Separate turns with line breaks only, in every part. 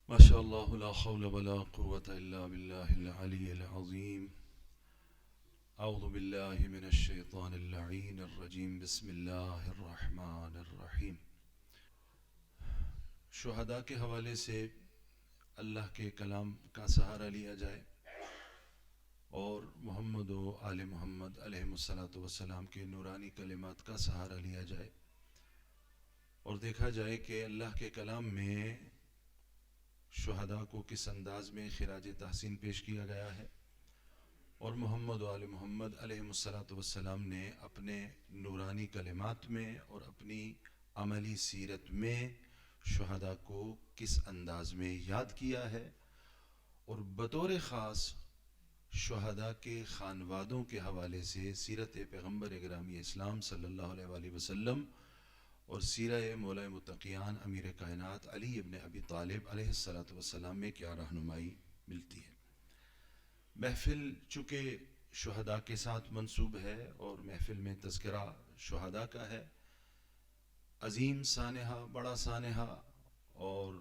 ما شاء الله لا حول ولا قوة إلا بالله العلي العظيم. أعوذ بالله من الشيطان اللعين الرجيم. بسم الله الرحمن الرحیم. شہداء کے حوالے سے اللہ کے کلام کا سہارا لیا جائے اور محمد و آل محمد علیہ الصلاۃ والسلام کے نورانی کلمات کا سہارا لیا جائے اور دیکھا جائے کہ اللہ کے کلام میں شہداء کو کس انداز میں خراج تحسین پیش کیا گیا ہے اور محمد و آل محمد علیہ الصلاۃ والسلام نے اپنے نورانی کلمات میں اور اپنی عملی سیرت میں شہداء کو کس انداز میں یاد کیا ہے، اور بطور خاص شہداء کے خانوادوں کے حوالے سے سیرت پیغمبر گرامی اسلام صلی اللہ علیہ وآلہ وسلم اور سیرہ مولا متقیان امیر کائنات علی ابن ابی طالب علیہ الصلاۃ والسلام میں کیا رہنمائی ملتی ہے۔ محفل چونکہ شہداء کے ساتھ منسوب ہے اور محفل میں تذکرہ شہداء کا ہے، عظیم سانحہ، بڑا سانحہ، اور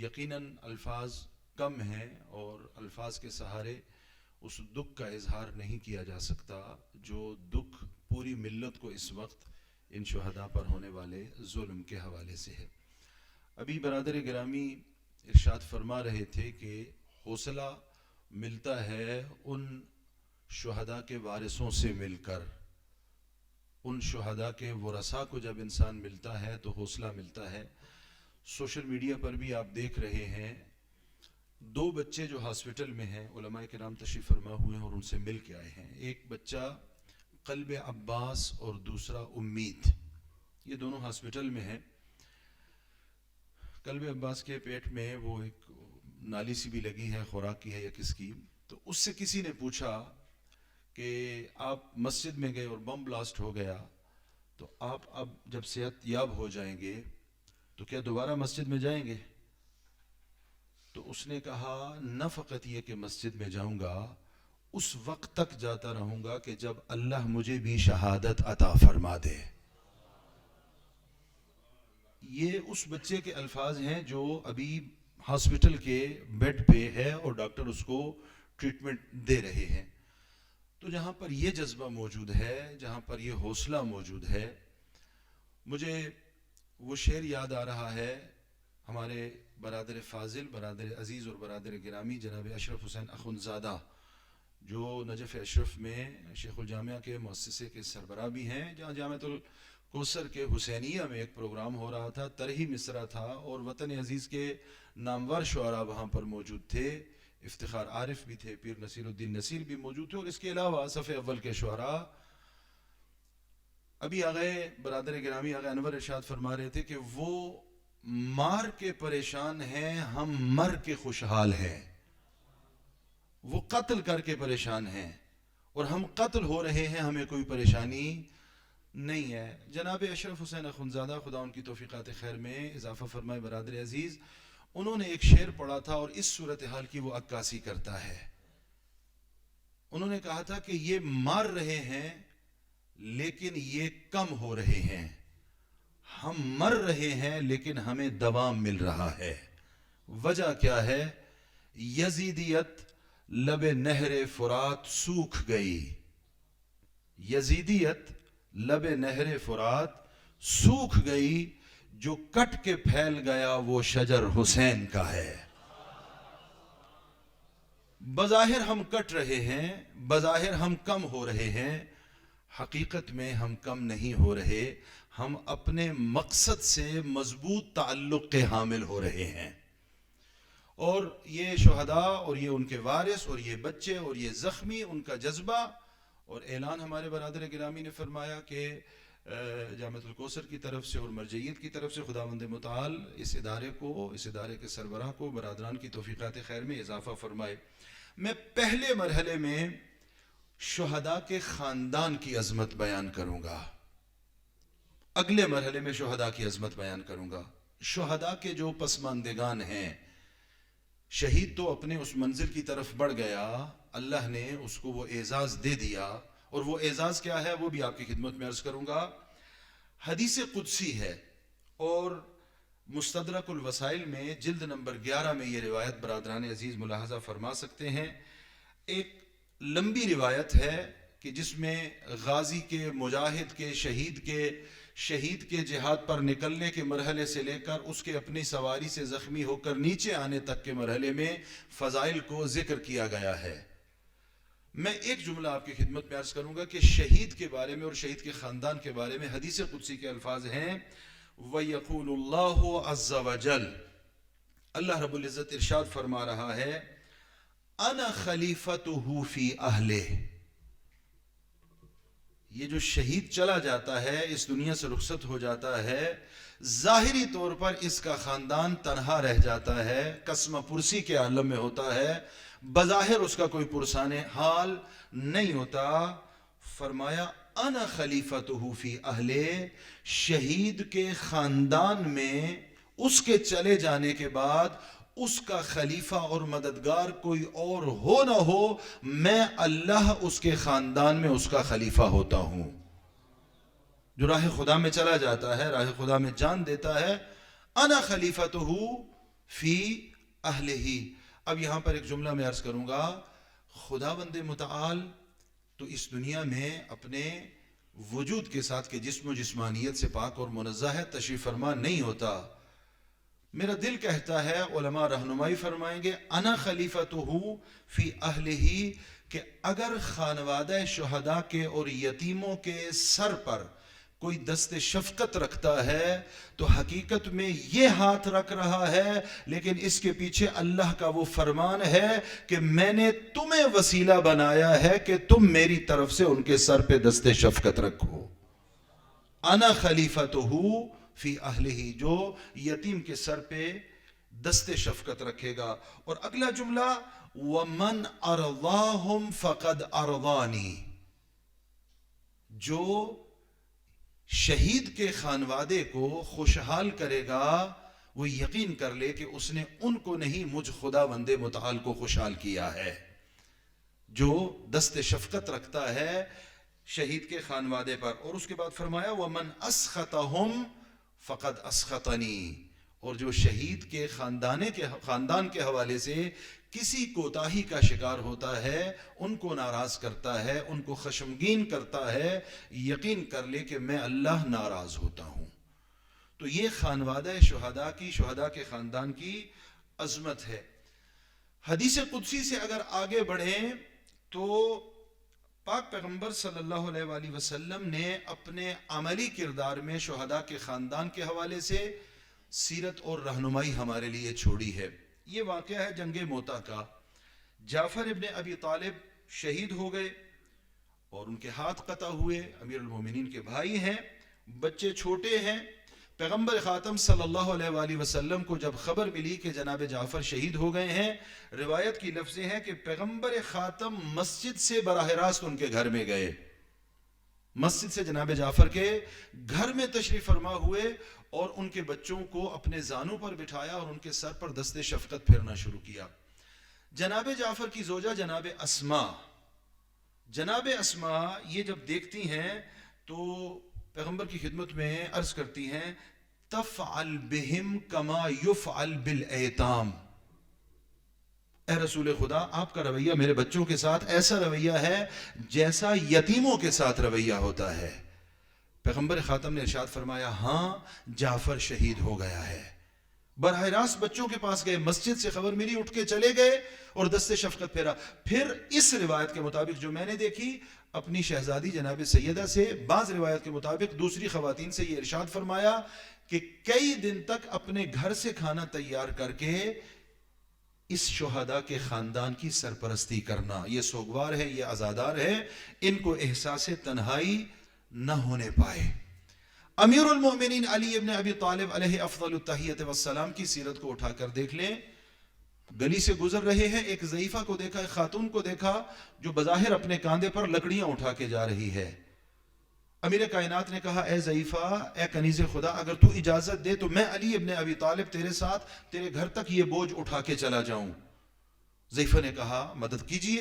یقیناً الفاظ کم ہیں اور الفاظ کے سہارے اس دکھ کا اظہار نہیں کیا جا سکتا جو دکھ پوری ملت کو اس وقت ان شہداء پر ہونے والے ظلم کے حوالے سے ہے۔ ابھی برادر گرامی ارشاد فرما رہے تھے کہ حوصلہ ملتا ہے ان شہداء کے وارثوں سے مل کر، ان شہداء کے ورثاء کو جب انسان ملتا ہے تو حوصلہ ملتا ہے۔ سوشل میڈیا پر بھی آپ دیکھ رہے ہیں، دو بچے جو ہاسپٹل میں ہیں، علماء کرام تشریف فرما ہوئے ہیں اور ان سے مل کے آئے ہیں۔ ایک بچہ قلب عباس اور دوسرا امید، یہ دونوں ہاسپٹل میں ہیں۔ قلب عباس کے پیٹ میں وہ ایک نالی سی بھی لگی ہے، خوراک کی ہے یا کس کی، تو اس سے کسی نے پوچھا کہ آپ مسجد میں گئے اور بم بلاسٹ ہو گیا، تو آپ اب جب صحت یاب ہو جائیں گے تو کیا دوبارہ مسجد میں جائیں گے؟ تو اس نے کہا نہ فقط یہ کہ مسجد میں جاؤں گا، اس وقت تک جاتا رہوں گا کہ جب اللہ مجھے بھی شہادت عطا فرما دے۔ یہ اس بچے کے الفاظ ہیں جو ابھی ہاسپٹل کے بیڈ پہ ہے اور ڈاکٹر اس کو ٹریٹمنٹ دے رہے ہیں۔ تو جہاں پر یہ جذبہ موجود ہے، جہاں پر یہ حوصلہ موجود ہے، مجھے وہ شعر یاد آ رہا ہے ہمارے برادر فاضل، برادر عزیز اور برادر گرامی جناب اشرف حسین اخندزادہ، جو نجف اشرف میں شیخ الجامعہ کے مؤسسے کے سربراہ بھی ہیں، جہاں جامعۃ الکوثر کے حسینیہ میں ایک پروگرام ہو رہا تھا، طرحی مصرع تھا اور وطن عزیز کے نامور شعراء وہاں پر موجود تھے، افتخار عارف بھی تھے، پیر نصیر الدین نصیر بھی موجود تھے، اور اس کے علاوہ صف اول کے شعراء۔ ابھی آگئے برادر گرامی آگئے انور ارشاد فرما رہے تھے کہ وہ مار کے پریشان ہیں، ہم مر کے خوشحال ہیں۔ وہ قتل کر کے پریشان ہیں اور ہم قتل ہو رہے ہیں، ہمیں کوئی پریشانی نہیں ہے۔ جناب اشرف حسین اخندزادہ خدا ان کی توفیقات خیر میں اضافہ فرمائے برادر عزیز، انہوں نے ایک شعر پڑھا تھا اور اس صورتحال کی وہ عکاسی کرتا ہے۔ انہوں نے کہا تھا کہ یہ مار رہے ہیں لیکن یہ کم ہو رہے ہیں، ہم مر رہے ہیں لیکن ہمیں دوام مل رہا ہے۔ وجہ کیا ہے؟ یزیدیت لب نہر فرات سوکھ گئی، یزیدیت لب نہر فرات سوکھ گئی، جو کٹ کے پھیل گیا وہ شجر حسین کا ہے۔ بظاہر ہم کٹ رہے ہیں، بظاہر ہم کم ہو رہے ہیں، حقیقت میں ہم کم نہیں ہو رہے، ہم اپنے مقصد سے مضبوط تعلق کے حامل ہو رہے ہیں۔ اور یہ شہداء اور یہ ان کے وارث اور یہ بچے اور یہ زخمی، ان کا جذبہ اور اعلان ہمارے برادر گرامی نے فرمایا کہ جامعۃ الکوثر کی طرف سے اور مرجعیت کی طرف سے خداوند متعال اس ادارے کو، اس ادارے کے سربراہ کو برادران کی توفیقات خیر میں اضافہ فرمائے۔ میں پہلے مرحلے میں شہداء کے خاندان کی عظمت بیان کروں گا، اگلے مرحلے میں شہداء کی عظمت بیان کروں گا۔ شہداء کے جو پسماندگان ہیں، شہید تو اپنے اس منزل کی طرف بڑھ گیا، اللہ نے اس کو وہ اعزاز دے دیا، اور وہ اعزاز کیا ہے وہ بھی آپ کی خدمت میں عرض کروں گا۔ حدیث قدسی ہے اور مستدرک الوسائل میں جلد نمبر 11 میں یہ روایت برادران عزیز ملاحظہ فرما سکتے ہیں. ایک لمبی روایت ہے کہ جس میں غازی کے، مجاہد کے، شہید کے جہاد پر نکلنے کے مرحلے سے لے کر اس کے اپنی سواری سے زخمی ہو کر نیچے آنے تک کے مرحلے میں فضائل کو ذکر کیا گیا ہے. میں ایک جملہ آپ کی خدمت میں عرض کروں گا کہ شہید کے بارے میں اور شہید کے خاندان کے بارے میں حدیث قدسی کے الفاظ ہیں وَيَقُولُ اللَّهُ عَزَّ وَجَلَّ. اللہ رب العزت ارشاد فرما رہا ہے انا خلیفتہ فی اہلہ. یہ جو شہید چلا جاتا ہے، اس دنیا سے رخصت ہو جاتا ہے، ظاہری طور پر اس کا خاندان تنہا رہ جاتا ہے، قسم پرسی کے عالم میں ہوتا ہے، بظاہر اس کا کوئی پرسان حال نہیں ہوتا. فرمایا انا خلیفتہ فی اہلہ، شہید کے خاندان میں اس کے چلے جانے کے بعد اس کا خلیفہ اور مددگار کوئی اور ہو نہ ہو، میں اللہ اس کے خاندان میں اس کا خلیفہ ہوتا ہوں. جو راہ خدا میں چلا جاتا ہے، راہ خدا میں جان دیتا ہے، انا خلیفتہ فی اہلہ. اب یہاں پر ایک جملہ میں عرض کروں گا، خداوند متعال تو اس دنیا میں اپنے وجود کے ساتھ کہ جسم و جسمانیت سے پاک اور منزہ ہے تشریف فرما نہیں ہوتا. میرا دل کہتا ہے، علماء رہنمائی فرمائیں گے انا خلیفتہ فی اہلہ، کہ اگر خانوادہ شہداء کے اور یتیموں کے سر پر کوئی دست شفقت رکھتا ہے تو حقیقت میں یہ ہاتھ رکھ رہا ہے، لیکن اس کے پیچھے اللہ کا وہ فرمان ہے کہ میں نے تمہیں وسیلہ بنایا ہے کہ تم میری طرف سے ان کے سر پہ دست شفقت رکھو. انا خلیفتہ فی اہلہ، جو یتیم کے سر پہ دست شفقت رکھے گا. اور اگلا جملہ وَمَنْ أَرْضَاهُمْ فَقَدْ أَرْضَانِي، جو شہید کے خانوادے کو خوشحال کرے گا وہ یقین کر لے کہ اس نے ان کو نہیں مجھ خداوند متعال کو خوشحال کیا ہے. جو دست شفقت رکھتا ہے شہید کے خانوادے پر. اور اس کے بعد فرمایا وَمَنْ أَسْخَطَهُمْ فقد اسخطنی، اور جو شہید کے خاندان کے حوالے سے کسی کوتاہی کا شکار ہوتا ہے، ان کو ناراض کرتا ہے، ان کو خشمگین کرتا ہے، یقین کر لے کہ میں اللہ ناراض ہوتا ہوں. تو یہ خانوادہ شہداء کے خاندان کی عظمت ہے. حدیث قدسی سے اگر آگے بڑھیں تو پاک پیغمبر صلی اللہ علیہ وآلہ وسلم نے اپنے عملی کردار میں شہداء کے خاندان کے حوالے سے سیرت اور رہنمائی ہمارے لیے چھوڑی ہے. یہ واقعہ ہے جنگ موتا کا. جعفر ابن ابی طالب شہید ہو گئے اور ان کے ہاتھ قطع ہوئے. امیر المومنین کے بھائی ہیں، بچے چھوٹے ہیں. پیغمبر خاتم صلی اللہ علیہ وآلہ وسلم کو جب خبر ملی کہ جناب جعفر شہید ہو گئے ہیں، روایت کی لفظیں ہیں کہ پیغمبر خاتم مسجد سے براہ راست ان کے گھر میں گئے، مسجد سے جناب جعفر کے گھر میں تشریف فرما ہوئے اور ان کے بچوں کو اپنے زانوں پر بٹھایا اور ان کے سر پر دست شفقت پھیرنا شروع کیا. جناب جعفر کی زوجہ جناب اسماء یہ جب دیکھتی ہیں تو پیغمبر کی خدمت میں عرض کرتی ہیں تفعل بہم کما یفعل بالایتام. اے رسول خدا، آپ کا رویہ میرے بچوں کے ساتھ ایسا رویہ ہے جیسا یتیموں کے ساتھ رویہ ہوتا ہے. پیغمبر خاتم نے ارشاد فرمایا ہاں جعفر شہید ہو گیا ہے. براہ راست بچوں کے پاس گئے، مسجد سے خبر ملی، اٹھ کے چلے گئے اور دست شفقت پھیرا. پھر اس روایت کے مطابق جو میں نے دیکھی اپنی شہزادی جناب سیدہ سے، بعض روایت کے مطابق دوسری خواتین سے یہ ارشاد فرمایا کہ کئی دن تک اپنے گھر سے کھانا تیار کر کے اس شہداء کے خاندان کی سرپرستی کرنا. یہ سوگوار ہے، یہ عزادار ہے، ان کو احساس تنہائی نہ ہونے پائے. امیر المومنین علی ابن ابی طالب علیہ افضل التحیت والسلام کی سیرت کو اٹھا کر دیکھ لیں. گلی سے گزر رہے ہیں، ایک ضعیفہ کو دیکھا، ایک خاتون کو دیکھا جو بظاہر اپنے کاندھے پر لکڑیاں اٹھا کے جا رہی ہے. امیر کائنات نے کہا اے ضعیفہ، اے کنیز خدا، اگر تو اجازت دے تو میں علی ابن ابی طالب تیرے ساتھ تیرے گھر تک یہ بوجھ اٹھا کے چلا جاؤں. ضعیفہ نے کہا مدد کیجئے.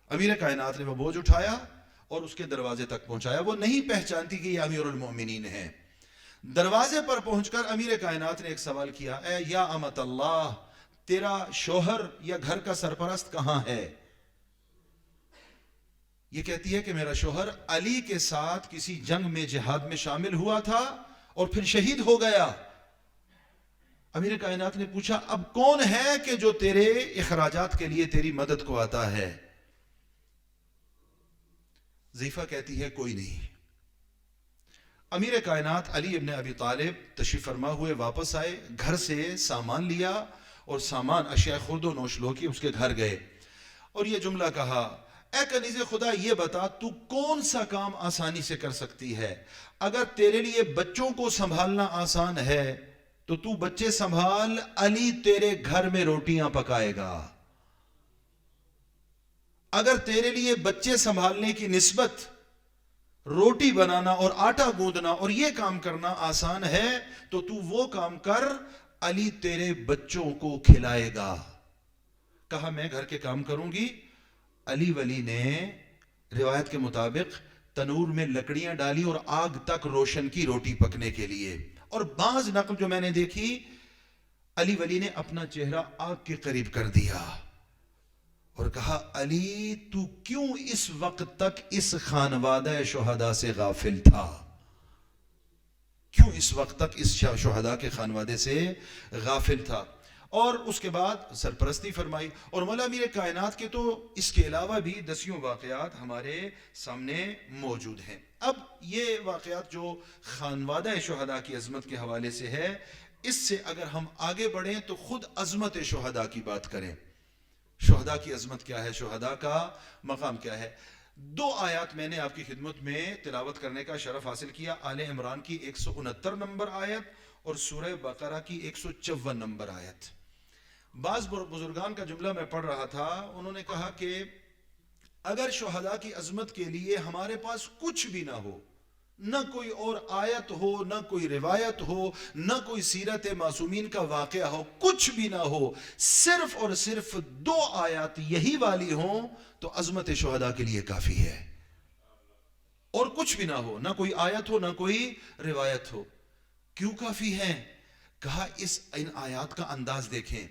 امیر کائنات نے وہ بوجھ اٹھایا اور اس کے دروازے تک پہنچایا. وہ نہیں پہچانتی کہ یہ امیر المومنین ہیں. دروازے پر پہنچ کر امیر کائنات نے ایک سوال کیا، اے یا امت اللہ، تیرا شوہر یا گھر کا سرپرست کہاں ہے؟ یہ کہتی ہے کہ میرا شوہر علی کے ساتھ کسی جنگ میں جہاد میں شامل ہوا تھا اور پھر شہید ہو گیا۔ امیر کائنات نے پوچھا اب کون ہے کہ جو تیرے اخراجات کے لیے تیری مدد کو آتا ہے؟ ضیفہ کہتی ہے کوئی نہیں۔ امیر کائنات علی ابن ابی طالب تشریف فرما ہوئے واپس آئے، گھر سے سامان لیا اور سامان اشیاء خرد و نوش لو کی اس کے گھر گئے اور یہ جملہ کہا، اے کنیز خدا یہ بتا تو کون سا کام آسانی سے کر سکتی ہے؟ اگر تیرے لیے بچوں کو سنبھالنا آسان ہے تو تو بچے سنبھال، علی تیرے گھر میں روٹیاں پکائے گا۔ اگر تیرے لیے بچے سنبھالنے کی نسبت روٹی بنانا اور آٹا گوندنا اور یہ کام کرنا آسان ہے تو تو وہ کام کر، علی تیرے بچوں کو کھلائے گا۔ کہا میں گھر کے کام کروں گی۔ علی ولی نے روایت کے مطابق تنور میں لکڑیاں ڈالی اور آگ تک روشن کی روٹی پکنے کے لیے، اور بعض نقل جو میں نے دیکھی علی ولی نے اپنا چہرہ آگ کے قریب کر دیا اور کہا علی تو کیوں اس وقت تک اس خانوادہ شہداء سے غافل تھا؟ کیوں اس وقت تک اس شہداء کے خانوادے سے غافل تھا؟ اور اس کے بعد سرپرستی فرمائی۔ اور مولا امیر کائنات کے تو اس کے علاوہ بھی دسیوں واقعات ہمارے سامنے موجود ہیں۔ اب یہ واقعات جو خانوادہ شہداء کی عظمت کے حوالے سے ہے، اس سے اگر ہم آگے بڑھیں تو خود عظمت شہداء کی بات کریں۔ شہداء کی عظمت کیا ہے، شہداء کا مقام کیا ہے؟ 2 آیات میں نے آپ کی خدمت میں تلاوت کرنے کا شرف حاصل کیا، آل عمران کی 169 نمبر آیت اور سورہ بقرہ کی 154 نمبر آیت۔ بعض بزرگان کا جملہ میں پڑھ رہا تھا، انہوں نے کہا کہ اگر شہداء کی عظمت کے لیے ہمارے پاس کچھ بھی نہ ہو، نہ کوئی اور آیت ہو، نہ کوئی روایت ہو، نہ کوئی سیرت معصومین کا واقعہ ہو، کچھ بھی نہ ہو، صرف اور صرف 2 آیات یہی والی ہوں تو عظمت شہداء کے لیے کافی ہے۔ اور کچھ بھی نہ ہو، نہ کوئی آیت ہو، نہ کوئی روایت ہو۔ کیوں کافی ہے؟ کہا ان آیات کا انداز دیکھیں۔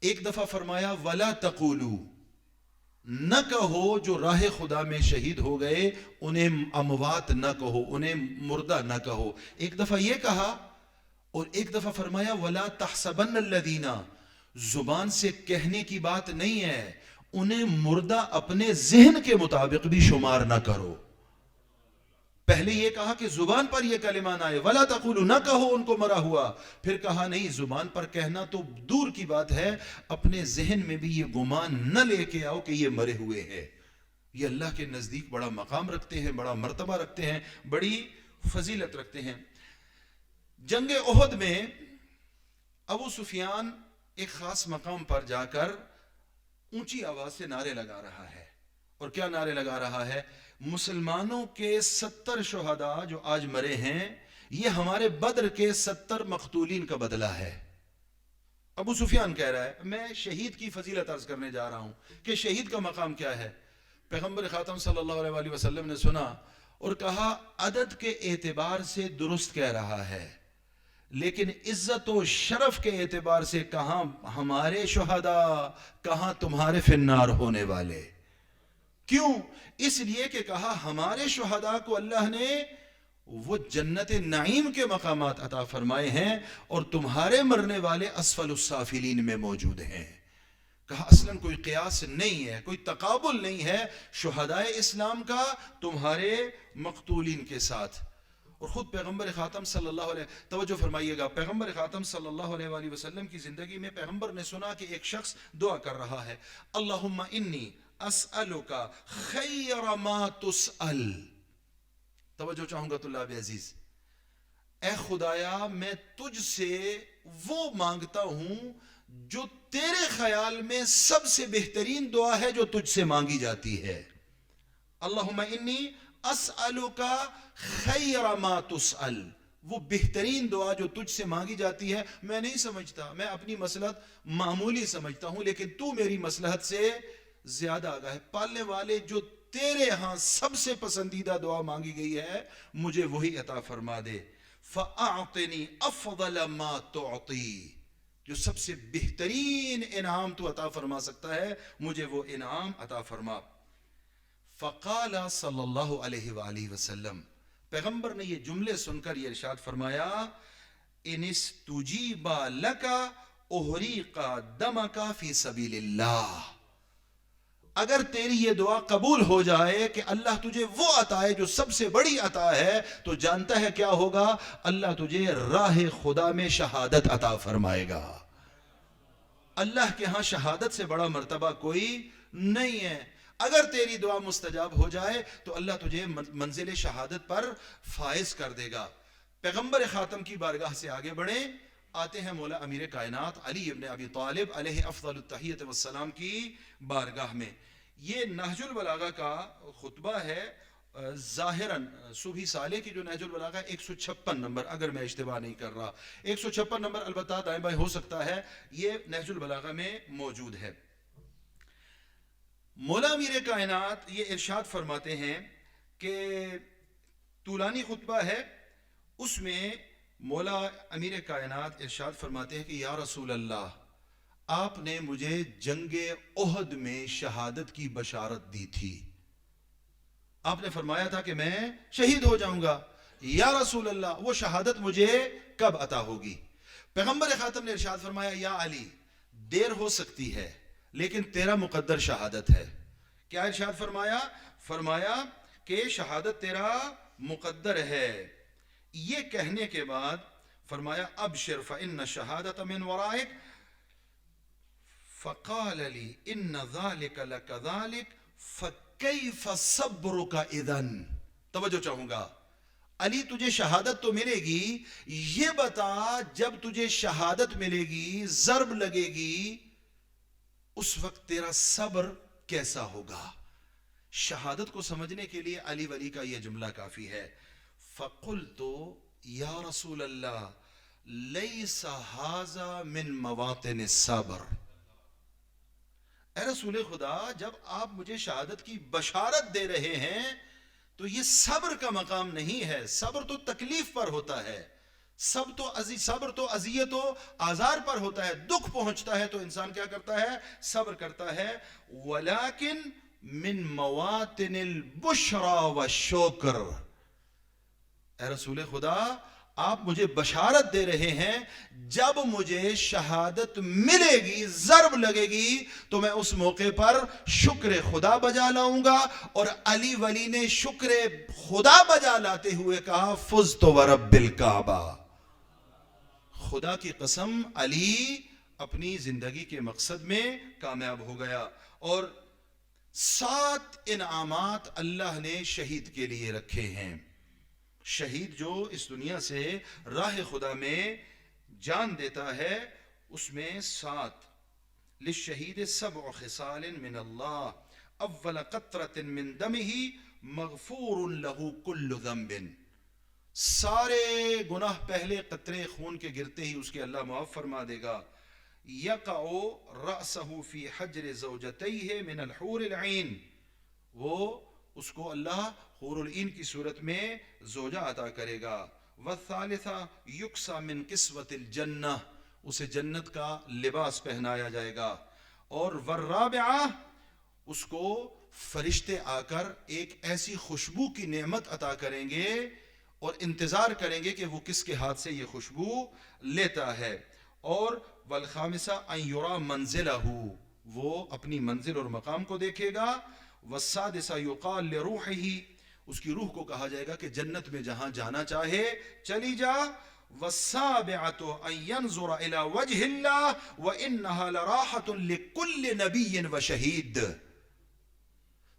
ایک دفعہ فرمایا وَلَا تَقُولُوا، نہ کہو جو راہ خدا میں شہید ہو گئے انہیں اموات نہ کہو، انہیں مردہ نہ کہو۔ ایک دفعہ یہ کہا اور ایک دفعہ فرمایا وَلَا تَحْسَبَنَّ الَّذِينَ، زبان سے کہنے کی بات نہیں ہے، انہیں مردہ اپنے ذہن کے مطابق بھی شمار نہ کرو۔ پہلے یہ کہا کہ زبان پر یہ کلمہ نہ آئے، وَلَا تَقُولُوا، نہ کہو ان کو مرا ہوا، پھر کہا نہیں زبان پر کہنا تو دور کی بات ہے، اپنے ذہن میں بھی یہ گمان نہ لے کے آؤ کہ یہ مرے ہوئے ہیں۔ یہ اللہ کے نزدیک بڑا مقام رکھتے ہیں، بڑا مرتبہ رکھتے ہیں، بڑی فضیلت رکھتے ہیں۔ جنگ احد میں ابو سفیان ایک خاص مقام پر جا کر اونچی آواز سے نعرے لگا رہا ہے، اور کیا نعرے لگا رہا ہے؟ مسلمانوں کے 70 شہداء جو آج مرے ہیں، یہ ہمارے بدر کے 70 مقتولین کا بدلہ ہے۔ ابو سفیان کہہ رہا ہے میں شہید کی فضیلت عرض کرنے جا رہا ہوں کہ شہید کا مقام کیا ہے۔ پیغمبر خاتم صلی اللہ علیہ وآلہ وسلم نے سنا اور کہا عدد کے اعتبار سے درست کہہ رہا ہے، لیکن عزت و شرف کے اعتبار سے کہاں ہمارے شہداء، کہاں تمہارے فی النار ہونے والے۔ کیوں؟ اس لیے کہ کہا ہمارے شہداء کو اللہ نے وہ جنت نعیم کے مقامات عطا فرمائے ہیں اور تمہارے مرنے والے اسفل السافلین میں موجود ہیں۔ کہا اصلاً کوئی قیاس نہیں ہے، کوئی تقابل نہیں ہے شہداء اسلام کا تمہارے مقتولین کے ساتھ۔ اور خود پیغمبر خاتم صلی اللہ علیہ، توجہ فرمائیے گا، پیغمبر خاتم صلی اللہ علیہ وآلہ وسلم کی زندگی میں پیغمبر نے سنا کہ ایک شخص دعا کر رہا ہے، اللہم انی اسألک خیر ما تسأل۔ توجہ چاہوں گا طلاب عزیز، اے خدایا میں تجھ سے وہ مانگتا ہوں جو تیرے خیال میں سب سے بہترین دعا ہے جو تجھ سے مانگی جاتی ہے۔ اللہم انی اسألک خیر ما تسأل، وہ بہترین دعا جو تجھ سے مانگی جاتی ہے۔ میں نہیں سمجھتا، میں اپنی مصلحت معمولی سمجھتا ہوں، لیکن تو میری مصلحت سے زیادہ آگاہ ہے۔ پالنے والے جو تیرے ہاں سب سے پسندیدہ دعا مانگی گئی ہے مجھے وہی عطا فرما دے۔ فَأَعْطِنِي أَفْضَلَ مَا تُعْطِي، جو سب سے بہترین انعام تو عطا فرما سکتا ہے مجھے وہ انعام عطا فرما۔ فقال صلی اللہ علیہ وآلہ وسلم، پیغمبر نے یہ جملے سن کر یہ ارشاد فرمایا، ان استجیب لک احریق دمک فی سبیل اللہ، اگر تیری یہ دعا قبول ہو جائے کہ اللہ تجھے وہ عطا ہے جو سب سے بڑی عطا ہے، تو جانتا ہے کیا ہوگا، اللہ تجھے راہ خدا میں شہادت عطا فرمائے گا۔ اللہ کے ہاں شہادت سے بڑا مرتبہ کوئی نہیں ہے۔ اگر تیری دعا مستجاب ہو جائے تو اللہ تجھے منزل شہادت پر فائز کر دے گا۔ پیغمبر خاتم کی بارگاہ سے آگے بڑھیں، آتے ہیں مولا امیر کائنات علی ابن ابی طالب علیہ افضل التحیۃ والسلام کی بارگاہ میں۔ یہ نہج البلاغہ کا خطبہ ہے، ظاہراً صبحی سالے کی جو نہج البلاغہ 156 نمبر، اگر میں اشتباہ نہیں کر رہا 156 نمبر، البتہ دائیں بائیں ہو سکتا ہے، یہ نہج البلاغہ میں موجود ہے۔ مولا امیر کائنات یہ ارشاد فرماتے ہیں کہ طولانی خطبہ ہے، اس میں مولا امیر کائنات ارشاد فرماتے ہیں کہ یا رسول اللہ، آپ نے مجھے جنگ احد میں شہادت کی بشارت دی تھی، آپ نے فرمایا تھا کہ میں شہید ہو جاؤں گا، یا رسول اللہ وہ شہادت مجھے کب عطا ہوگی؟ پیغمبر خاتم نے ارشاد فرمایا، یا علی دیر ہو سکتی ہے لیکن تیرا مقدر شہادت ہے۔ کیا ارشاد فرمایا؟ فرمایا کہ شہادت تیرا مقدر ہے۔ یہ کہنے کے بعد فرمایا ابشر فإن الشہادت من ورائک، فقال لی ان ذالک لکذالک فکیف صبرک اذن۔ توجہ چاہوں گا، علی تجھے شہادت تو ملے گی، یہ بتا جب تجھے شہادت ملے گی، ضرب لگے گی، اس وقت تیرا صبر کیسا ہوگا؟ شہادت کو سمجھنے کے لیے علی ولی کا یہ جملہ کافی ہے۔ فَقُلْتُ یا رسول اللہ لَيْسَ هَذَا مِن مَوَاطِنِ الصَّبْرِ، اے رسول خدا جب آپ مجھے شہادت کی بشارت دے رہے ہیں تو یہ صبر کا مقام نہیں ہے، صبر تو تکلیف پر ہوتا ہے، صبر تو اذیت و آزار پر ہوتا ہے، دکھ پہنچتا ہے تو انسان کیا کرتا ہے؟ صبر کرتا ہے۔ وَلَكِن مِن مَوَاطِنِ الْبُشْرَى وَالشُّكْرِ، اے رسول خدا آپ مجھے بشارت دے رہے ہیں جب مجھے شہادت ملے گی، ضرب لگے گی، تو میں اس موقع پر شکر خدا بجا لاؤں گا۔ اور علی ولی نے شکر خدا بجا لاتے ہوئے کہا فزت ورب الکعبہ، خدا کی قسم علی اپنی زندگی کے مقصد میں کامیاب ہو گیا۔ اور 7 انعامات اللہ نے شہید کے لیے رکھے ہیں۔ شہید جو اس دنیا سے راہ خدا میں جان دیتا ہے، اس میں 7 للشہید 7 خصال من اللہ، اول قطرة من دمہ مغفور لہ کل ذنب، سارے گناہ پہلے قطرے خون کے گرتے ہی اس کے اللہ معاف فرما دے گا۔ یقع رأسہ فی حجر زوجتیہ من الحور العین، وہ اس کو اللہ حور العین کی صورت میں زوجہ عطا کرے گا۔ والثالثہ یکسا من کسوت الجنہ، اسے جنت کا لباس پہنایا جائے گا۔ اور والرابعہ، اس کو فرشتے آ کر ایک ایسی خوشبو کی نعمت عطا کریں گے اور انتظار کریں گے کہ وہ کس کے ہاتھ سے یہ خوشبو لیتا ہے۔ اور والخامسہ ان یرا منزلہ، وہ اپنی منزل اور مقام کو دیکھے گا۔ والسادسہ یقال لروحہ، اس کی روح کو کہا جائے گا کہ جنت میں جہاں جانا چاہے چلی جا۔ والسابعۃ ان ينظر الى وجه اللہ وانها لراحۃ لكل نبی وشہید،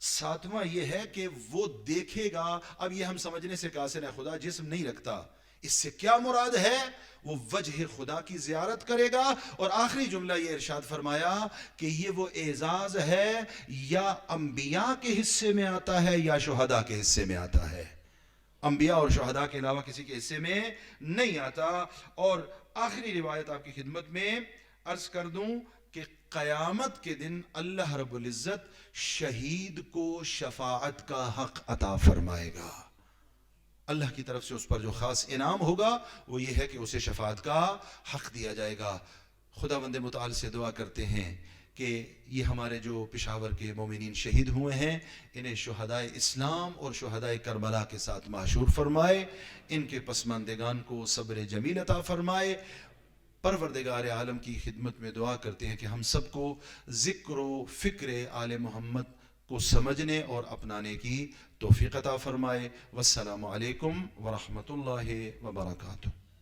7واں یہ ہے کہ وہ دیکھے گا۔ اب یہ ہم سمجھنے سے قاصر ہے، خدا جسم نہیں رکھتا، اس سے کیا مراد ہے؟ وہ وجہ خدا کی زیارت کرے گا۔ اور آخری جملہ یہ ارشاد فرمایا کہ یہ وہ اعزاز ہے یا انبیاء کے حصے میں آتا ہے یا شہداء کے حصے میں آتا ہے، انبیاء اور شہداء کے علاوہ کسی کے حصے میں نہیں آتا۔ اور آخری روایت آپ کی خدمت میں عرض کر دوں کہ قیامت کے دن اللہ رب العزت شہید کو شفاعت کا حق عطا فرمائے گا۔ اللہ کی طرف سے اس پر جو خاص انعام ہوگا وہ یہ ہے کہ اسے شفاعت کا حق دیا جائے گا۔ خداوند متعال سے دعا کرتے ہیں کہ یہ ہمارے جو پشاور کے مومنین شہید ہوئے ہیں انہیں شہدائے اسلام اور شہدائے کربلا کے ساتھ معشور فرمائے، ان کے پسماندگان کو صبر جمیل عطا فرمائے۔ پروردگار عالم کی خدمت میں دعا کرتے ہیں کہ ہم سب کو ذکر و فکر آل محمد کو سمجھنے اور اپنانے کی توفیق عطا فرمائے۔ والسلام علیکم ورحمۃ اللہ وبرکاتہ۔